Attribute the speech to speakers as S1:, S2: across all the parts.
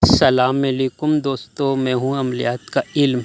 S1: السلام علیکم دوستو، میں ہوں عملیات کا علم۔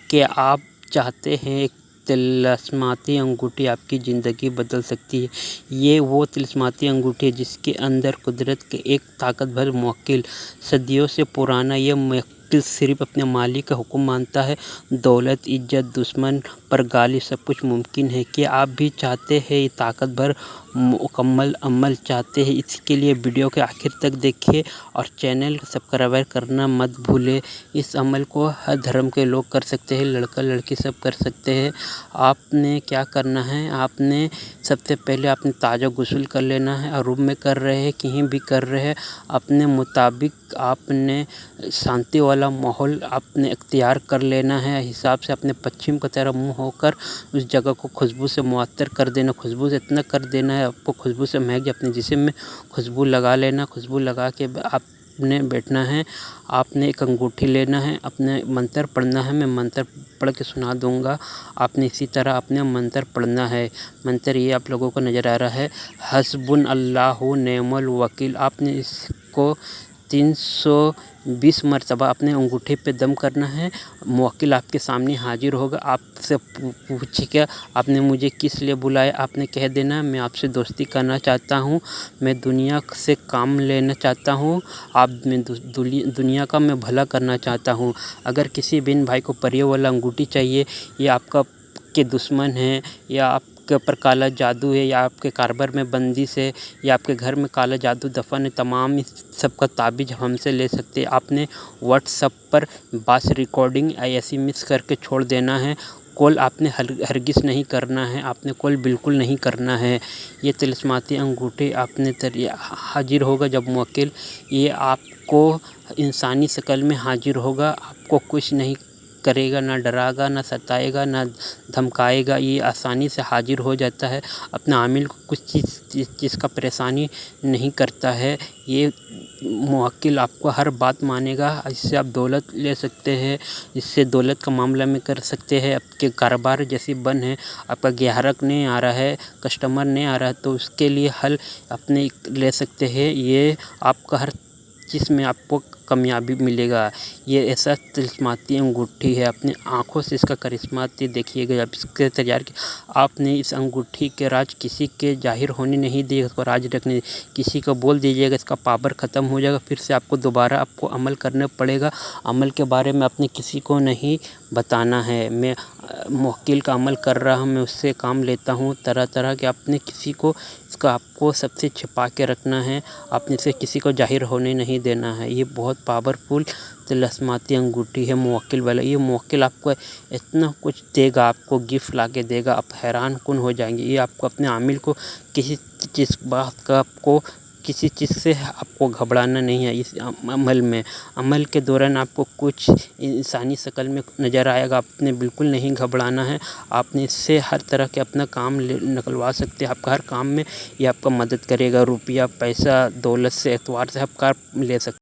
S1: کہ آپ چاہتے ہیں ایک طلسماتی انگوٹھی آپ کی زندگی بدل سکتی ہے۔ یہ وہ طلسماتی انگوٹھی ہے جس کے اندر قدرت کے ایک طاقتور موکل، صدیوں سے پرانا یہ موکل صرف اپنے مالک کا حکم مانتا ہے۔ دولت، عزت، دشمن پر غالب، سب کچھ ممکن ہے۔ کہ آپ بھی چاہتے ہیں یہ طاقتور مکمل عمل چاہتے ہیں؟ اس کے لیے ویڈیو کے آخر تک دیکھیں اور چینل کو سبسکرائب کرنا مت بھولیں۔ اس عمل کو ہر دھرم کے لوگ کر سکتے ہیں، لڑکا لڑکی سب کر سکتے ہیں۔ آپ نے کیا کرنا ہے؟ آپ نے سب سے پہلے آپ نے تازہ غسل کر لینا ہے، اور روم میں کر رہے ہیں کہیں بھی کر رہے ہیں، اپنے مطابق آپ نے شانتی والا ماحول آپ نے اختیار کر لینا ہے۔ حساب سے اپنے پچھم کی طرف منہ ہو کر اس جگہ کو خوشبو سے معطر کر دینا۔ خوشبو سے اتنا کر دینا ہے آپ کو خوشبو سے مہک جائے، اپنے جسم میں خوشبو لگا لینا۔ خوشبو لگا کے آپ نے بیٹھنا ہے۔ آپ نے ایک انگوٹھی لینا ہے، اپنے منتر پڑھنا ہے۔ میں منتر پڑھ کے سنا دوں گا، آپ نے اسی طرح اپنے منتر پڑھنا ہے۔ منتر یہ آپ لوگوں کو نظر آ رہا ہے، حسبنا اللہ و نعم الوکیل۔ آپ نے اس کو 320 مرتبہ اپنے انگوٹھی پہ دم کرنا ہے۔ موکل آپ کے سامنے حاضر ہوگا، آپ سے پوچھے گا آپ نے مجھے کس لیے بلایا؟ آپ نے کہہ دینا میں آپ سے دوستی کرنا چاہتا ہوں، میں دنیا سے کام لینا چاہتا ہوں، میں دنیا کا میں بھلا کرنا چاہتا ہوں۔ اگر کسی بہن بھائی کو پریوں والا انگوٹھی چاہیے، یا آپ کا کے دشمن ہیں، یا آپ کے اوپر کالا جادو ہے، یا آپ کے کاروبار میں بندش ہے، یا آپ کے گھر میں کالا جادو دفن ہے، تمام اس سب کا تعویذ ہم سے لے سکتے ہیں۔ آپ نے واٹس ایپ پر باس ریکارڈنگ ایسی مکس کر کے چھوڑ دینا ہے۔ کال آپ نے ہرگز نہیں کرنا ہے، آپ نے کال بالکل نہیں کرنا ہے۔ یہ طلسماتی انگوٹھی آپ نے حاضر ہوگا جب موکل، یہ آپ کو انسانی شکل میں حاضر ہوگا، آپ کو کچھ نہیں کرے گا، نہ ڈرائے گا، نہ ستائے گا، نہ دھمکائے گا۔ یہ آسانی سے حاضر ہو جاتا ہے، اپنے عامل کو کچھ چیز کا پریشانی نہیں کرتا ہے۔ یہ موکل آپ کو ہر بات مانے گا، اس سے آپ دولت لے سکتے ہیں، اس سے دولت کا معاملہ میں کر سکتے ہیں۔ آپ کے کاروبار جیسی بند ہے، آپ کا گاہک نہیں آ رہا ہے، کسٹمر نہیں آ رہا ہے، تو اس کے لیے حل اپنے لے سکتے ہیں۔ یہ آپ کا ہر چیز میں آپ کو کامیابی ملے گا۔ یہ ایسا طلسماتی انگوٹھی ہے، اپنی آنکھوں سے اس کا کرشمہ دیکھیے گا۔ اب اس کے تیار کی آپ نے اس انگوٹھی کے راز کسی کے ظاہر ہونے نہیں دیے گا، اس کو راز رکھنے، کسی کو بول دیجیے گا، اس کا پاور ختم ہو جائے گا، پھر سے آپ کو دوبارہ آپ کو عمل کرنا پڑے گا۔ عمل کے بارے میں اپنے کسی کو نہیں بتانا ہے۔ میں موکل کا عمل کر رہا ہوں، میں اس سے کام لیتا ہوں طرح طرح کے، اپنے کسی کو اس کا آپ کو سب سے چھپا کے رکھنا ہے، اپنے سے کسی کو ظاہر ہونے نہیں دینا ہے۔ یہ بہت پاورفل طلسماتی انگوٹھی ہے موکل والا۔ یہ موکل آپ کو اتنا کچھ دے گا، آپ کو گفٹ لا کے دے گا، آپ حیران کن ہو جائیں گے۔ یہ آپ کو اپنے عامل کو کسی چیز بات کا آپ کو کسی چیز سے آپ کو گھبرانا نہیں ہے۔ اس عمل کے دوران آپ کو کچھ انسانی شکل میں نظر آئے گا، آپ نے بالکل نہیں گھبرانا ہے۔ آپ نے اس سے ہر طرح کے اپنا کام نکلوا سکتے ہیں، آپ کا ہر کام میں یہ آپ کا مدد کرے گا۔ روپیہ، پیسہ، دولت سے، اعتبار سے آپ کام لے سکتے ہیں۔